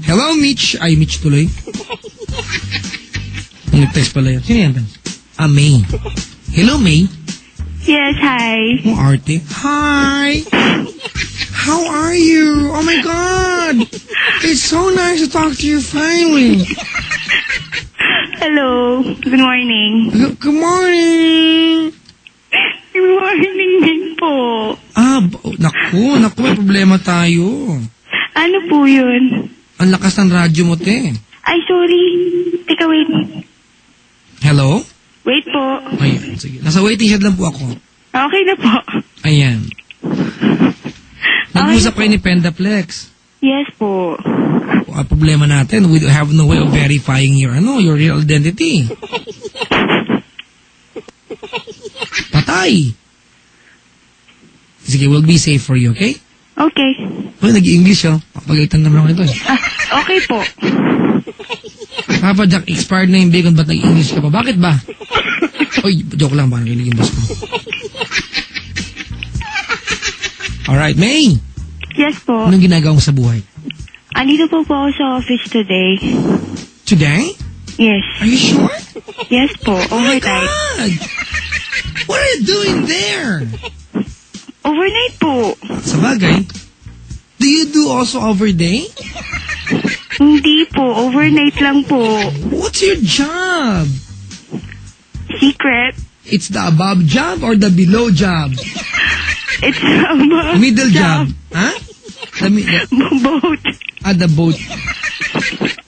Hello, Mitch. Ay, Mitch tuloy. Nag-text pala yan. Sino yan? May. Hello, May. Yes, hi. Mo arte. Hi. How are you? Oh my God. It's so nice to talk to you finally. Hello. Good morning. Good morning. Good morning din po. Naku, may problema tayo. Ano po yun? Ang lakas ng radyo mo, te. Ay, sorry. Teka, wait. Hello? Wait po. Ayan, sige. Nasa waiting shed lang po ako. Okay na po. Ayan. Nag-usap kayo ni Pendaplex. Yes po. Ang problema natin, we have no way of verifying your real identity. Patay. Sige, we'll be safe for you, okay? Okay. Oh, nag-English, oh. Papagalitan naman ako ito, eh. Okay po. Papa Jack, expired na yung bacon, ba't nag-English ka pa? Bakit ba? Uy, joke lang, parang kilig yung boss ko. Alright, May. Yes po. Anong ginagawa mo sa buhay? Andito po ako sa office today. Today? Yes. Are you sure? Yes po. Oh my Overnight. God! What are you doing there? Overnight po. Sa bagay, do you do also overday? Hindi po. Overnight lang po. What's your job? Secret. It's the above job or the below job? It's above Middle job. Huh? Boat. The boat.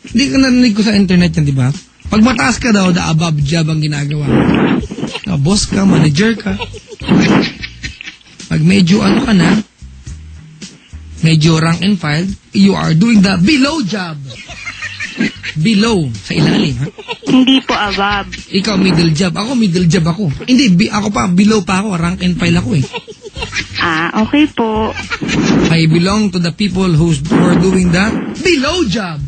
Hindi ka narinig ko sa internet yan, di ba? Pag mataas ka daw, the above job ang ginagawa. Boss ka, manager ka. Pag medyo ka na, medyo rank and file, you are doing the below job. Below, sa ilalim, ha? Hindi po above. Ikaw middle job, ako middle job ako. Hindi, ako pa, below pa ako, rank and file ako eh. Okay po. I belong to the people who are doing the below job.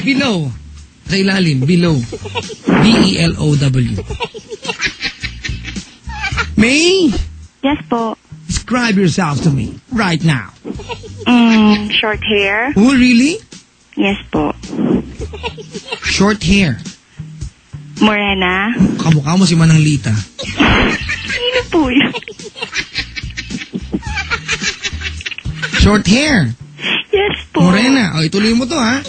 Below. Sa ilalim, below. B-E-L-O-W. May? Yes po. Describe yourself to me right now. Short hair. Oh, really? Yes po. Short hair. Morena. Kamukha mo si Manang Lita. Sino po yun? Short hair. Yes po. Morena. O, ituloy mo to, ha?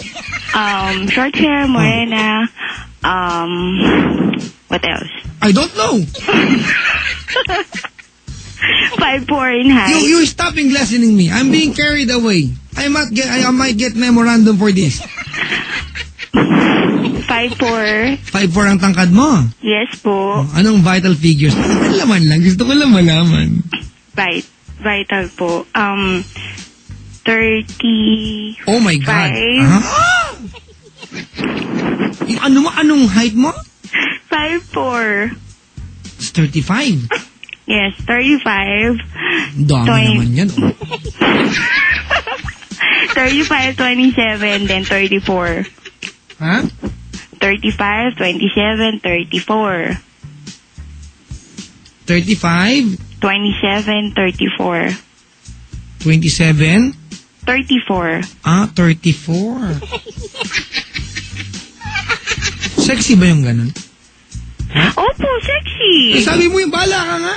Short hair, morena. What else? I don't know. 5'4" in height. You're stopping listening me. I'm being carried away. I might get memorandum for this. 5'4". 5'4" ang tangkad mo. Yes po. Anong vital figures? Laman lang. Gusto ko lang malaman. Vital po. 30. Oh my God. Anong height mo? 5'4". It's 35. Yes, 35. Dami naman yan. 35, 27, then 34. Ha? 35, 27, 34. 35? 27, 34. 27? 34. 34. Sexy ba yung ganun? Opo, sexy. Sabi mo yung bala ka nga.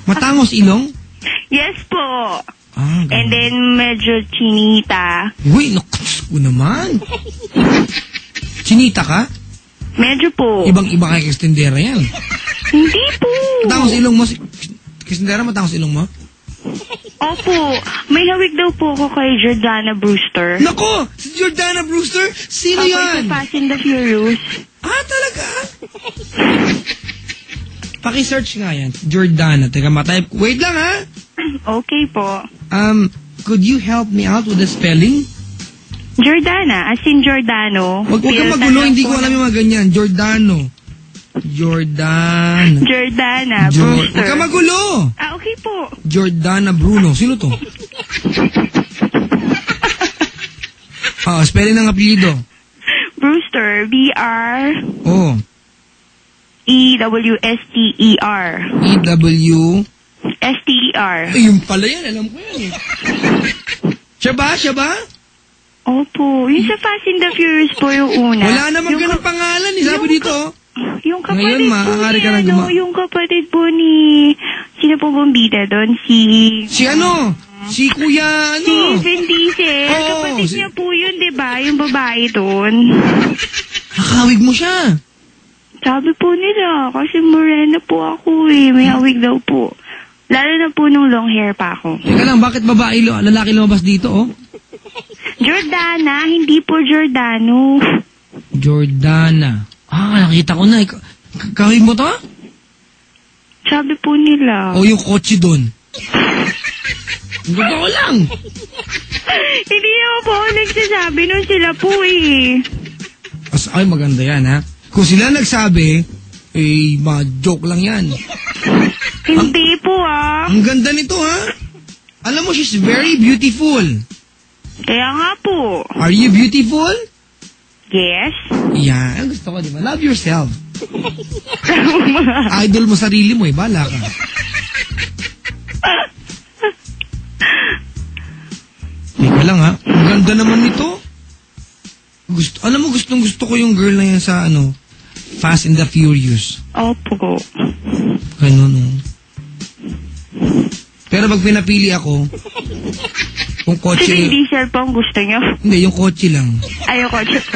Matangos ilong? Yes po. Ganun. And then medyo chinita. Uy, nakus ko naman. Chinita ka? Medyo po. Ibang-iba kay Kristendera yan. Hindi po. Matangos ilong mo? Kristendera, matangos ilong mo? Opo. May hawig daw po ako kay Jordana Brewster. Nako! Si Jordana Brewster? Sino yan? Ako sa Fast and the Furious. Talaga? Paki-search nga yan. Jordana. Teka, matype. Wait lang, ha? Okay po. Could you help me out with the spelling? Jordana, as in Giordano. Huwag ka magulo, hindi ko alam yung mga ganyan. Jordana. Brewster. Huwag ka magulo! Okay po. Jordana Bruno. Sino to? Spelling ng apelyido. Brewster. B-R... Oh. E-W-S-T-E-R. E-W... S-T-E-R. Ay, yung pala yan. Alam ko yan eh. Siya ba? Siya ba? Opo. Yung sa Fast and the Furious po yung una. Wala namang ganang pangalan eh. Sabi dito. Yung kapatid Ngayon, maaari ka nang yung kapatid po ni... Sino po bumbida doon? Si ano? Si Kuya ano? Si Vin Diesel. Oo, Kapatid niya po yun, di ba? Yung babae doon. Nakawig mo siya. Sabi po nila, kasi morena po ako eh. May hawig daw po. Lalo na po nung long hair pa ako. Teka lang, bakit lalaki lumabas dito, oh? Jordana, hindi po Giordano. Jordana. Nakita ko na. Kawig mo to? Sabi po nila. O yung kotse doon. Totoo lang. Hindi naman po ako nagsasabi nun sila po eh. Ay, maganda yan, ha? Kung sila nagsabi, joke lang yan. Hindi po ah. Ang ganda nito, ha? Alam mo, she's very beautiful. Kaya nga po. Are you beautiful? Yes. Yeah, gusto ko, di ba? Love yourself. Idol mo sarili mo, bala ka. Teka lang, ha? Ang ganda naman nito. Alam mo, gusto ko yung girl na yan sa, Fast and the Furious. Opo. Ganun, no? Pero pag pinapili ako, kung kotse... Si Vin Diesel po ang gusto nyo? Hindi, yung kotse lang. Ay, yung kotse po.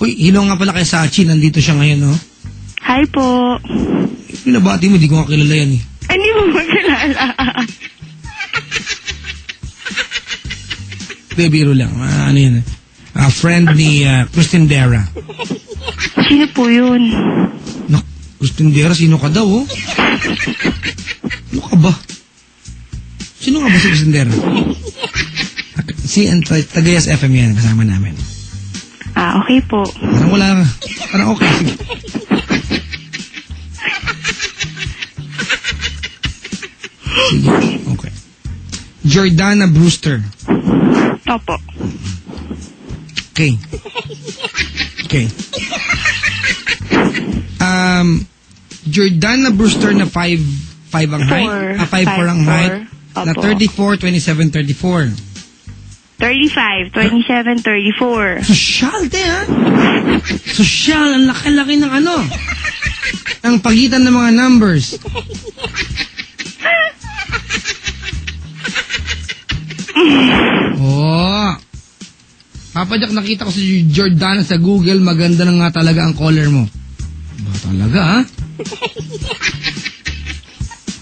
Uy, hilo nga pala kay Sachi. Nandito siya ngayon, no? Hi po. Pinabati mo, di ko nga kilala yan, eh. Hindi mo magkalala. Biro lang. Ano yan? Friend ni Kristen Dera. Sino po yun? Kristen Dera, sino ka daw, oh? Ano ka ba? Sino nga ba si Kristen Dera? Tagayas FM yan, kasama namin. Okay po. Parang wala ka. Parang okay, sige. Sige, okay. Jordana Brewster. Opo. Okay. Jordana Brewster na 5 ang height. 5'4" ang height. Na 34, 27, 34. 35, 27, 34. Sosyal, ha? Sosyal, ang laki-laki ng ang pagitan ng mga numbers. Papa Jack, nakita ko si Jordana sa Google. Maganda na nga talaga ang color mo. Ba talaga, ha?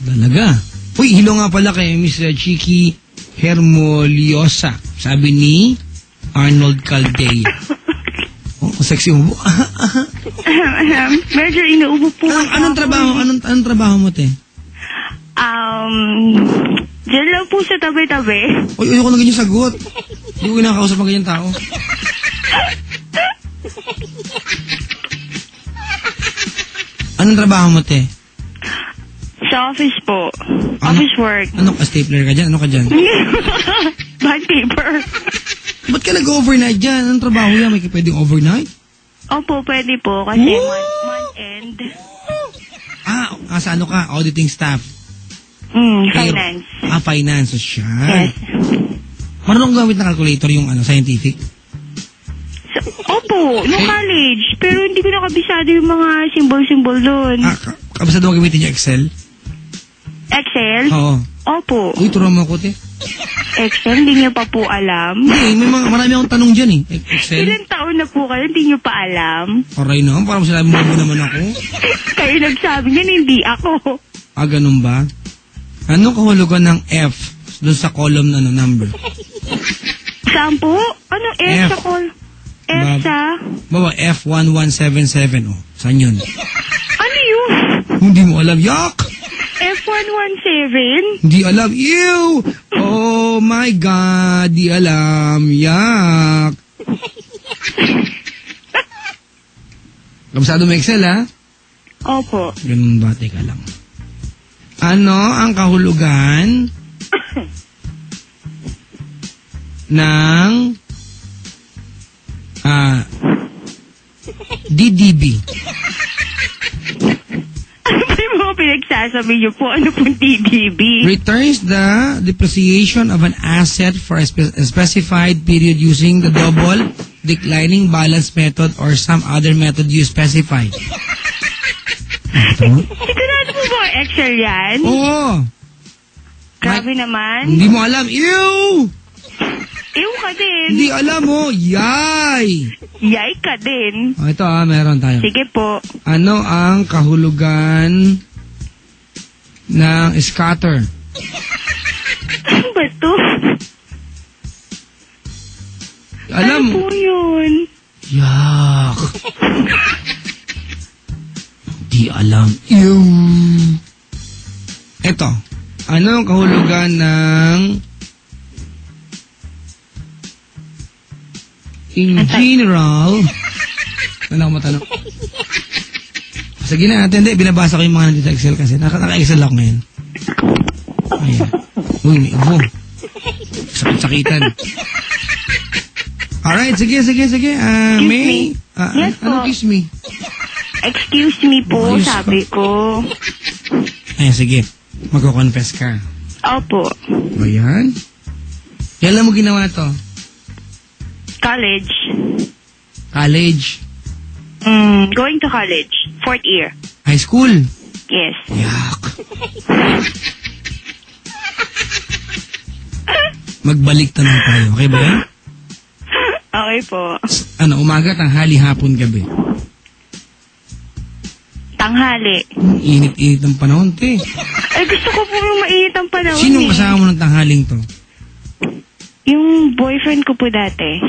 Talaga. Uy, hilo nga pala kay Miss Chiki Hermoliosa. Sabi ni Arnold Caldea. Sexy mo. Medyo inuubo po. Anong trabaho mo, te? Diyan lang po sa tabi-tabi. Uy, ayoko na ganyan sagot. Hindi ko nakakausap ng ganyan tao. Anong trabaho mo, te? Sa office po. Office work. Ano ka, stapler ka dyan? Ano ka dyan? Bond paper. Ba't ka nag-overnight dyan? Anong trabaho yan? May pwedeng overnight? Opo, pwede po. Kasi month end. Sa ano ka? Auditing staff? Finance. Finance. So, siya. Yes. Marunong gamit na calculator yung scientific? Opo, no college. Pero hindi ko nakabisado yung mga symbol-symbol doon. Kabisado mo gamitin yung Excel? Excel? Oo. Opo. Uy, turuan mo ako, te. Excel, hindi niyo pa po alam? Marami akong tanong dyan, eh. Excel? Ilang taon na po kayo, hindi niyo pa alam? Aray na, parang sinabi mo naman ako. Kayo nagsabi niyan, hindi ako. Ganun ba? Ano kahulugan ng F doon sa column na number? Saan po? Anong F sa call? F sa? Baba, F1177. Saan yun? Ano yun? Hindi mo alam. Yak! F117? Hindi alam. Ew! Oh my God! Di alam. Yak! Kabisado mo Excel, ha? Opo. Ganun ba? Teka lang. Ano ang kahulugan ng DDB? Ano ba yung mga pinagsasabi niyo po? Ano pong TDB? Returns the depreciation of an asset for a specified period using the double declining balance method or some other method you specify. Sigurado po ba Excel yan? Oo. Grabe naman. Hindi mo alam. Ew! Ew ka din. Hindi alam mo. Yay! Yay ka din. Oh, ito meron tayo. Sige po. Ano ang kahulugan ng scatter? Ano ba to? Alam Ano po yun? Yak. Di alam. Ew. Ito. Ano ang kahulugan ng in general? Ano ako matanong? Sige na natin. Hindi, binabasa ko yung mga nandito sa Excel kasi. Naka-Excel ako ngayon. Ayan. Uy, may ubo. Sakit-sakitan. Alright, sige. May... Yes ano po. kiss me? Excuse me po, Ayos sabi ko. Ayan, sige. Magko-confess ka. Opo. O yan. Kailan mo ginawa to? College. College. Going to college. 4th year. High school. Yes. Yak. Magbalik tanong tayo. Okay ba yan? Okay po. Ano, umaga, tanghali, hapon, gabi. Tanghali. Init-init ng panahon, te. Ay, gusto ko po yung mainit ang panahon. Sinong kasama mo ng tanghaling to? Yung boyfriend ko po dati,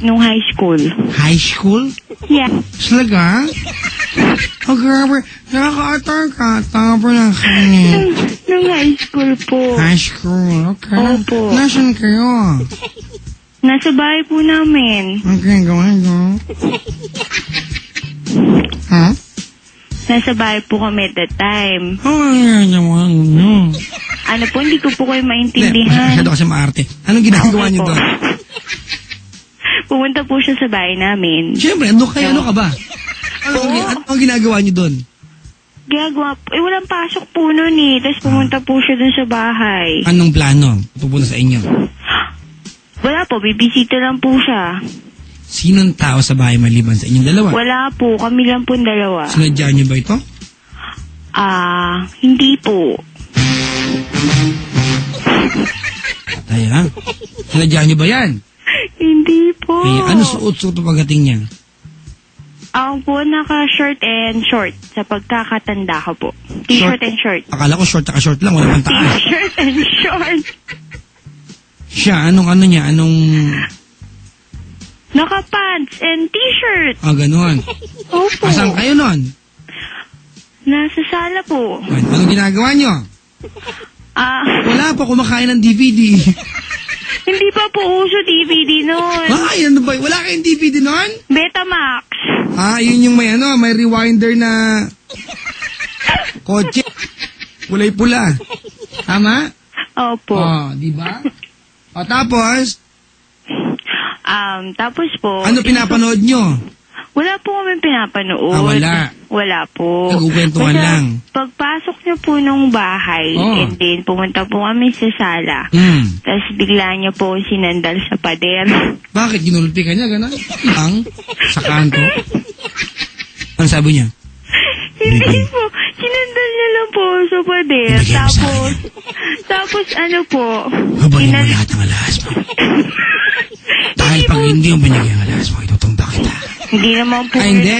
nung high school. High school? Yeah. Talaga? Oh, grabe. Nakaka-atar ka. Tapos lang kanya. Nung high school po. High school, okay. Opo. Nasaan kayo? Nasa bahay po namin. Okay, go. Huh? Nasa bahay po kami at that time. Oh, no. Ano po, hindi ko po kayo maintindihan. Masyado kasi maarte. Anong ginagawa Okay niyo po. doon? Pumunta po siya sa bahay namin. Siyempre, ano ka ba? Ano ginagawa niyo doon? Gagawa po. Walang pasok po nun eh. Tapos pumunta po siya dun sa bahay. Anong plano? Pupunta sa inyo? Wala po, bibisita lang po siya. Sinong tao sa bahay maliban sa inyong dalawa? Wala po, kami lang po dalawa. Sinadya niyo ba ito? Hindi po. Patay ha? Sinadya niyo ba yan? Hindi po. Ay, ano suot-suot ang pagdating niya? Ako po naka-short and short sa pagkakatanda ko po. T-shirt and short. Akala ko short at short lang, wala pang taas. T-shirt and short. Siya, anong Naka-pants and t-shirt. Ganon. Opo. Asan kayo nun? Nasa sala po. Anong ginagawa niyo? Wala pa kumakain ng DVD. Hindi pa po uso DVD nun. Ay, ano ba? Wala kayong DVD nun? Betamax. Yun yung may rewinder na kotse. Kulay pula. Tama? Opo. Di ba? Tapos? Tapos po. Ano pinapanood nyo? Wala po kami pinapanood. Wala. Wala po. Nagkukwentuhan Basta lang. Pagpasok niyo po nung bahay, and then pumunta po kami sa sala. Tapos bigla niya po sinandal sa pader. Bakit? Ginulpi ka niya, gano'n? Sa kanto? Ano sabi niya? Hindi po. Sinandal niya lang po sa pader. Ibigay mo sa akin. Tapos ano po. Habangin mo lahat ng alas mo. Dahil pag hindi mo binigay ang alas mo, itutumba kita. Hindi naman po. Hindi.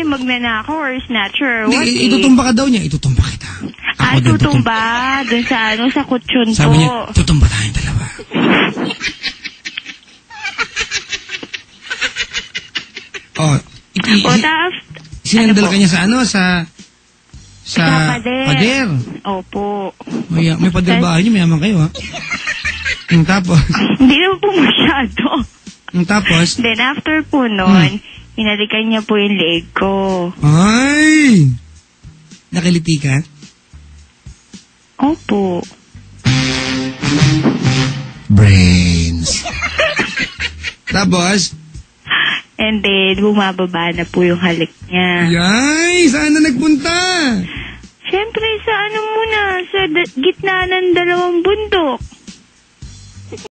Magnanakaw or snatcher. What Itutumba ka daw niya, itutumba kita. tutumba. Doon sa kutsyon po. Sabi niya, tutumba tayong dalawa. Sinandal ka niya sa pader. Opo. May pader bahay niyo, mayaman kayo ha. Tapos? Hindi naman po masyado. Tapos? Then after po nun, hinalikan niya po yung leg ko. Ay! Nakiliti ka? Opo. Brains. Tapos? And then, bumababa na po yung halik niya. Yay! Saan na nagpunta? Siyempre sa ano muna, sa gitna ng dalawang bundok.